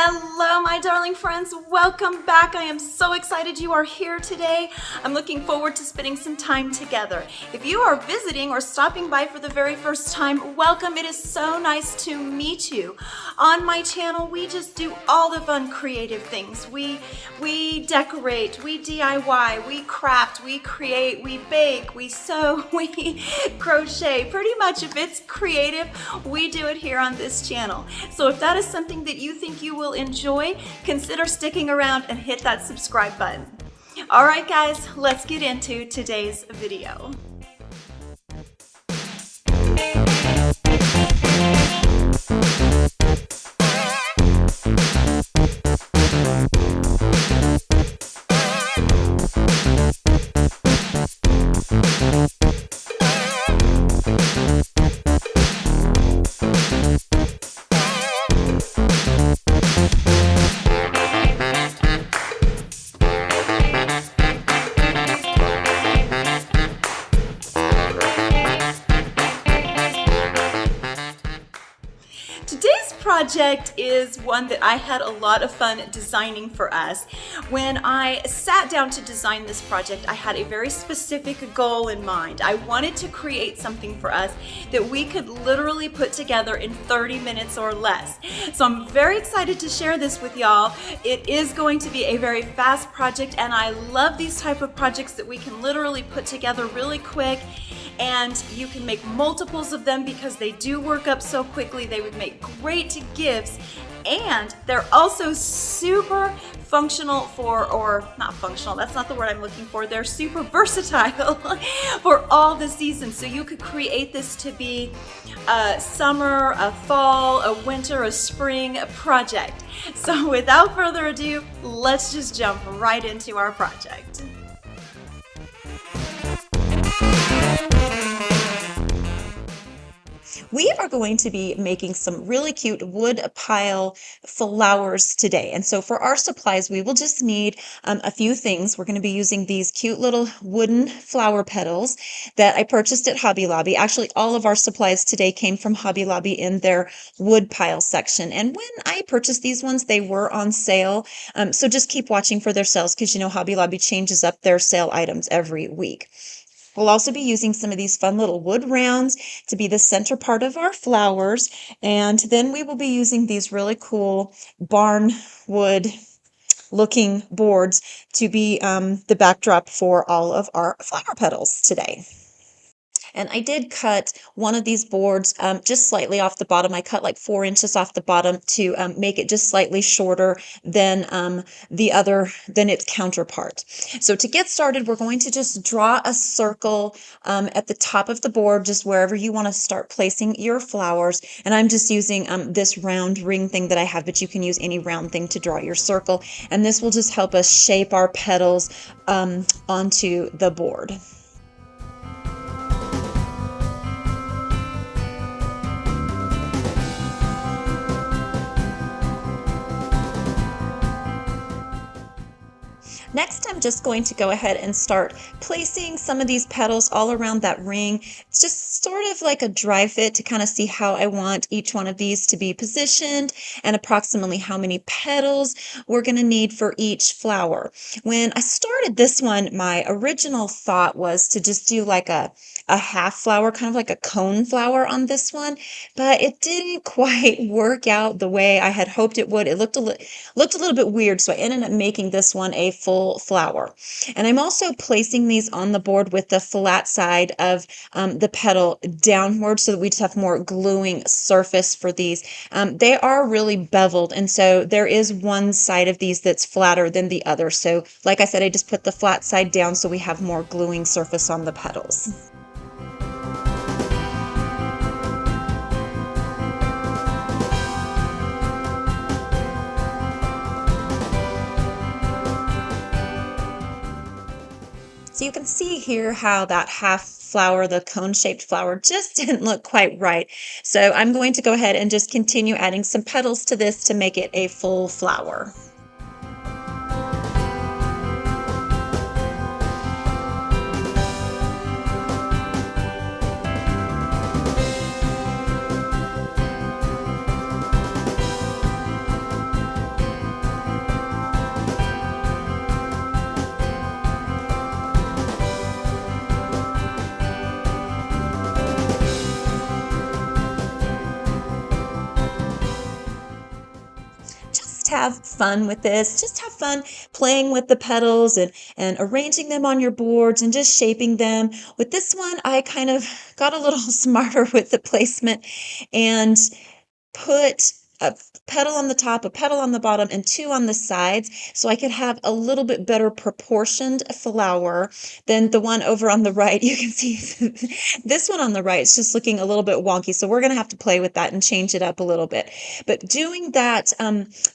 Hello, my darling friends. Welcome back. I am so excited you are here today. I'm looking forward to spending some time together. If you are visiting or stopping by for the very first time, welcome. It is so nice to meet you. On my channel, we just do all the fun creative things. We decorate, we DIY, we craft, we create, we bake, we sew, we crochet. Pretty much if it's creative, we do it here on this channel. So if that is something that you think you will enjoy, consider sticking around and hit that subscribe button. All right, guys, let's get into today's video. Today's project is one that I had a lot of fun designing for us. When I sat down to design this project, I had a very specific goal in mind. I wanted to create something for us that we could literally put together in 30 minutes or less. So I'm very excited to share this with y'all. It is going to be a very fast project, and I love these type of projects that we can literally put together really quick, and you can make multiples of them because they do work up so quickly. They would make great gifts, and they're also super functional or not functional, that's not the word I'm looking for. They're super versatile for all the seasons. So you could create this to be a summer, a fall, a winter, a spring project. So without further ado, let's just jump right into our project. We are going to be making some really cute wood pile flowers today. And so for our supplies, we will just need a few things. We're going to be using these cute little wooden flower petals that I purchased at Hobby Lobby. Actually, all of our supplies today came from Hobby Lobby in their wood pile section. And when I purchased these ones, they were on sale. So just keep watching for their sales because you know Hobby Lobby changes up their sale items every week. We'll also be using some of these fun little wood rounds to be the center part of our flowers. And then we will be using these really cool barn wood looking boards to be the backdrop for all of our flower petals today. And I did cut one of these boards just slightly off the bottom. I cut like 4 inches off the bottom to make it just slightly shorter than than its counterpart. So to get started, we're going to just draw a circle at the top of the board, just wherever you want to start placing your flowers. And I'm just using this round ring thing that I have, but you can use any round thing to draw your circle. And this will just help us shape our petals onto the board. Next, I'm just going to go ahead and start placing some of these petals all around that ring. It's just sort of like a dry fit to kind of see how I want each one of these to be positioned and approximately how many petals we're going to need for each flower. When I started this one, my original thought was to just do like a half flower, kind of like a cone flower on this one, but it didn't quite work out the way I had hoped it would. It looked a little bit weird, so I ended up making this one a full flower. And I'm also placing these on the board with the flat side of the petal downward so that we just have more gluing surface for these. They are really beveled, and so there is one side of these that's flatter than the other. So like I said, I just put the flat side down so we have more gluing surface on the petals. So you can see here how that half flower, the cone-shaped flower, just didn't look quite right. So I'm going to go ahead and just continue adding some petals to this to make it a full flower. have fun with this. Just have fun playing with the petals and arranging them on your boards and just shaping them. With this one, I kind of got a little smarter with the placement and put a petal on the top, a petal on the bottom, and two on the sides, so I could have a little bit better proportioned flower than the one over on the right. You can see this one on the right is just looking a little bit wonky, so we're going to have to play with that and change it up a little bit. But doing that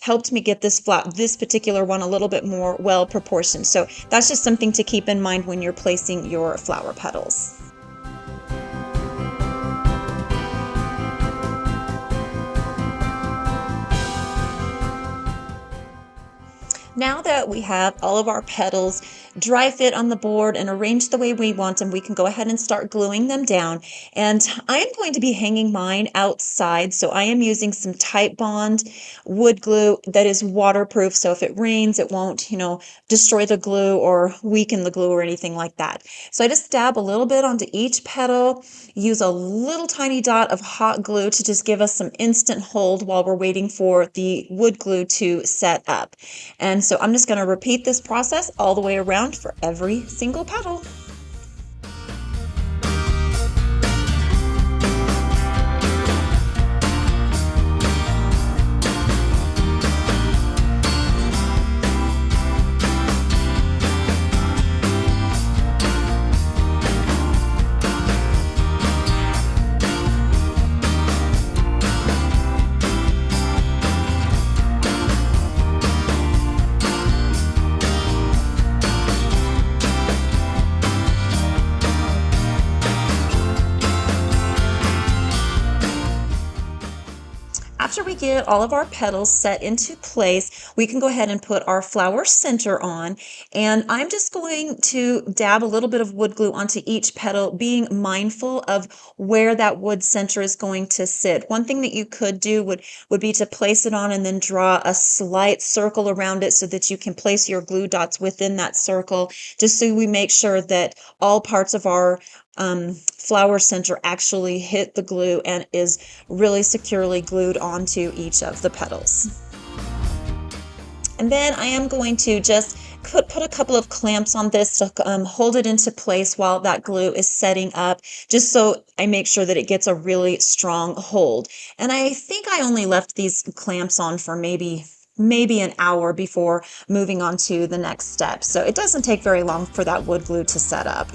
helped me get this particular one a little bit more well proportioned. So that's just something to keep in mind when you're placing your flower petals. Now that we have all of our petals dry fit on the board and arranged the way we want them, we can go ahead and start gluing them down. And I am going to be hanging mine outside, so I am using some Titebond wood glue that is waterproof, so if it rains, it won't, destroy the glue or weaken the glue or anything like that. So I just dab a little bit onto each petal, use a little tiny dot of hot glue to just give us some instant hold while we're waiting for the wood glue to set up. And so I'm just going to repeat this process all the way around for every single petal. After we get all of our petals set into place, we can go ahead and put our flower center on. And I'm just going to dab a little bit of wood glue onto each petal, being mindful of where that wood center is going to sit. One thing that you could do would be to place it on and then draw a slight circle around it so that you can place your glue dots within that circle, just so we make sure that all parts of our flower center actually hit the glue and is really securely glued onto each of the petals. And then I am going to just put a couple of clamps on this to hold it into place while that glue is setting up, just so I make sure that it gets a really strong hold. And I think I only left these clamps on for maybe an hour before moving on to the next step. So it doesn't take very long for that wood glue to set up.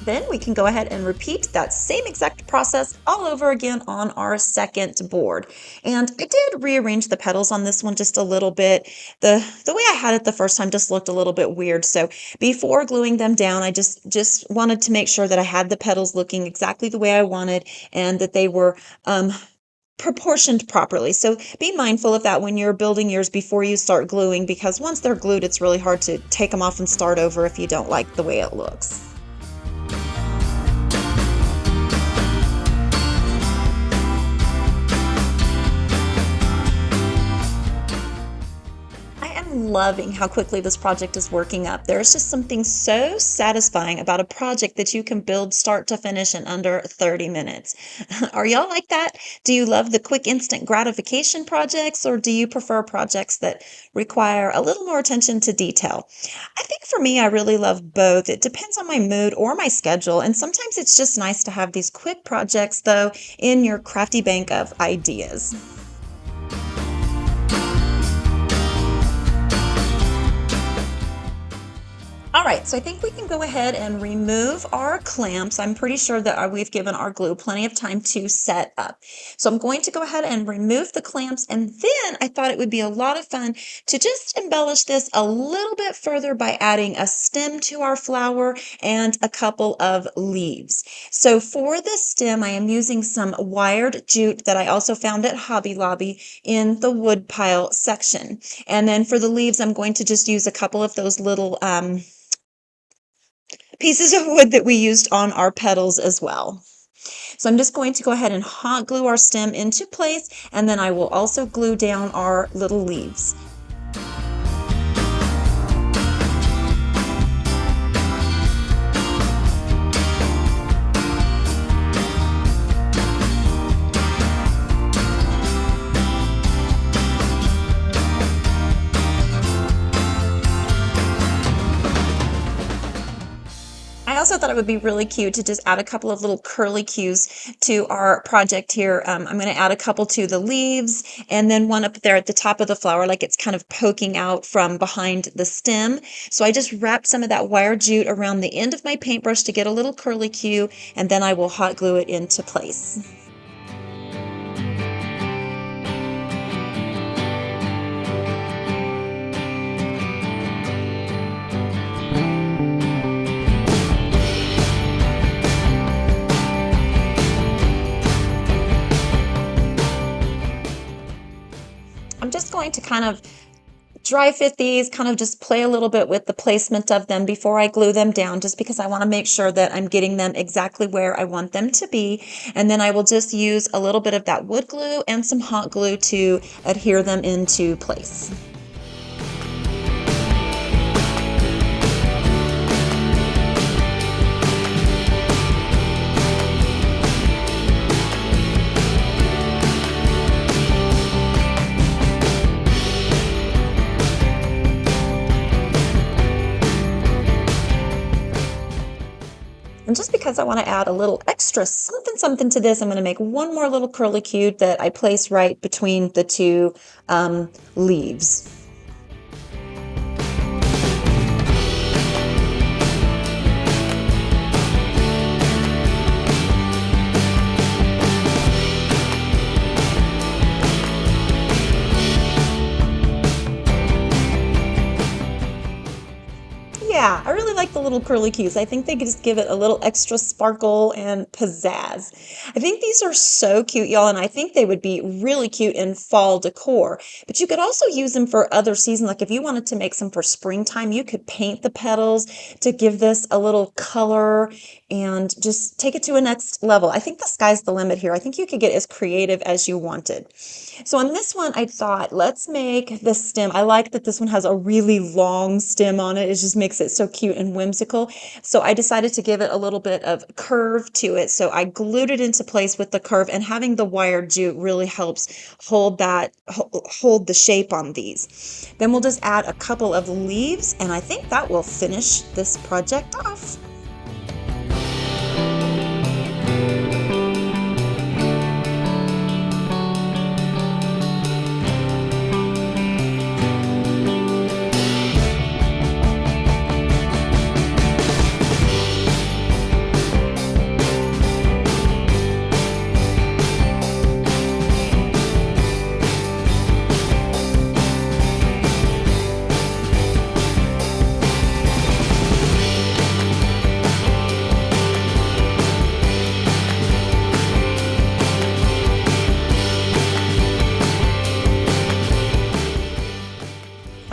Then we can go ahead and repeat that same exact process all over again on our second board. And I did rearrange the petals on this one just a little bit. The way I had it the first time just looked a little bit weird. So before gluing them down, I just wanted to make sure that I had the petals looking exactly the way I wanted and that they were proportioned properly. So be mindful of that when you're building yours before you start gluing, because once they're glued, it's really hard to take them off and start over if you don't like the way it looks. Loving how quickly this project is working up. There's just something so satisfying about a project that you can build start to finish in under 30 minutes. Are y'all like that? Do you love the quick instant gratification projects, or do you prefer projects that require a little more attention to detail? I think for me, I really love both. It depends on my mood or my schedule, and sometimes it's just nice to have these quick projects, though, in your crafty bank of ideas. All right, so I think we can go ahead and remove our clamps. I'm pretty sure that we've given our glue plenty of time to set up. So I'm going to go ahead and remove the clamps, and then I thought it would be a lot of fun to just embellish this a little bit further by adding a stem to our flower and a couple of leaves. So for the stem, I am using some wired jute that I also found at Hobby Lobby in the wood pile section. And then for the leaves, I'm going to just use a couple of those little pieces of wood that we used on our petals as well. So I'm just going to go ahead and hot glue our stem into place, and then I will also glue down our little leaves. thought it would be really cute to just add a couple of little curly cues to our project here. I'm going to add a couple to the leaves and then one up there at the top of the flower, like it's kind of poking out from behind the stem. So I just wrapped some of that wire jute around the end of my paintbrush to get a little curly cue, and then I will hot glue it into place. I'm just going to kind of dry fit these, kind of just play a little bit with the placement of them before I glue them down, just because I want to make sure that I'm getting them exactly where I want them to be. And then I will just use a little bit of that wood glue and some hot glue to adhere them into place. And just because I want to add a little extra something to this, I'm going to make one more little curly cue that I place right between the two leaves. Yeah, I really like the little curly cues. I think they just give it a little extra sparkle and pizzazz. I think these are so cute, y'all, and I think they would be really cute in fall decor. But you could also use them for other seasons. Like if you wanted to make some for springtime, you could paint the petals to give this a little color and just take it to a next level. I think the sky's the limit here. I think you could get as creative as you wanted. So on this one, I thought, let's make the stem. I like that this one has a really long stem on it. It just makes it so cute and whimsical. So I decided to give it a little bit of curve to it. So I glued it into place with the curve, and having the wire jute really helps hold the shape on these. Then we'll just add a couple of leaves, and I think that will finish this project off.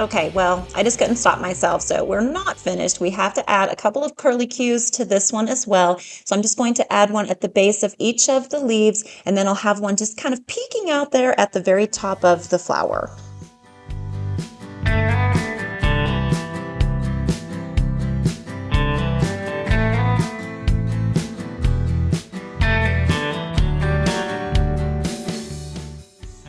Okay, well, I just couldn't stop myself, so we're not finished. We have to add a couple of curly cues to this one as well. So I'm just going to add one at the base of each of the leaves, and then I'll have one just kind of peeking out there at the very top of the flower.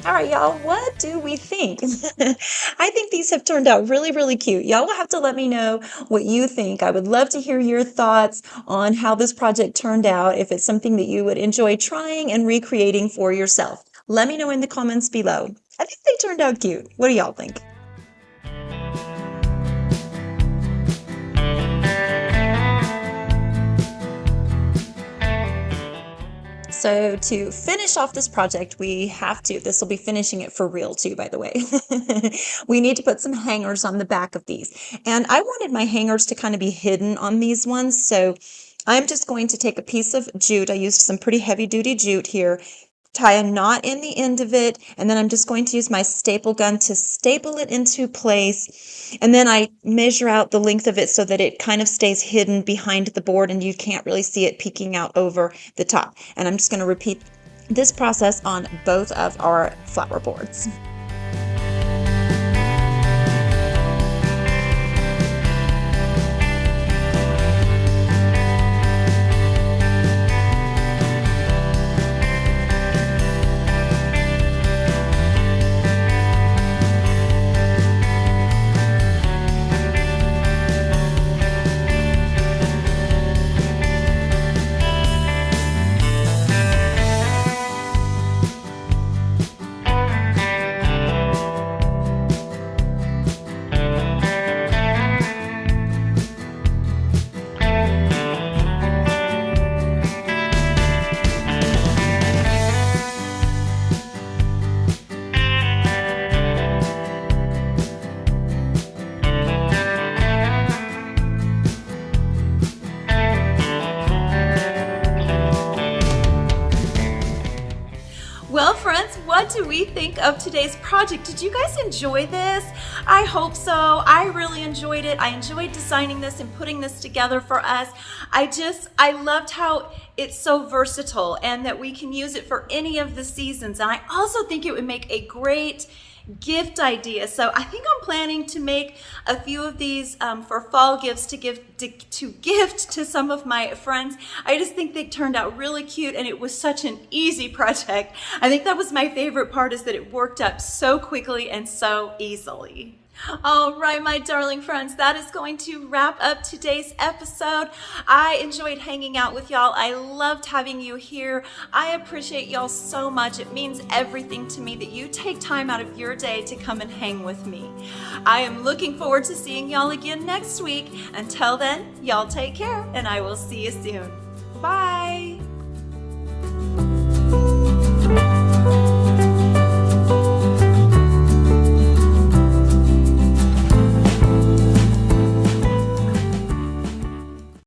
All right, y'all, what do we think? I think these have turned out really, really cute. Y'all will have to let me know what you think. I would love to hear your thoughts on how this project turned out, if it's something that you would enjoy trying and recreating for yourself. Let me know in the comments below. I think they turned out cute. What do y'all think? So to finish off this project, this will be finishing it for real too, by the way. We need to put some hangers on the back of these. And I wanted my hangers to kind of be hidden on these ones. So I'm just going to take a piece of jute. I used some pretty heavy duty jute here, tie a knot in the end of it, and then I'm just going to use my staple gun to staple it into place. And then I measure out the length of it so that it kind of stays hidden behind the board and you can't really see it peeking out over the top. And I'm just going to repeat this process on both of our flower boards. what do we think of today's project? Did you guys enjoy this? I hope so. I really enjoyed it. I enjoyed designing this and putting this together for us. I loved how it's so versatile and that we can use it for any of the seasons. And I also think it would make a great gift idea. So I think I'm planning to make a few of these for fall gifts to gift to some of my friends. I just think they turned out really cute and it was such an easy project. I think that was my favorite part, is that it worked up so quickly and so easily. All right, my darling friends, that is going to wrap up today's episode. I enjoyed hanging out with y'all. I loved having you here. I appreciate y'all so much. It means everything to me that you take time out of your day to come and hang with me. I am looking forward to seeing y'all again next week. Until then, y'all take care, and I will see you soon. Bye.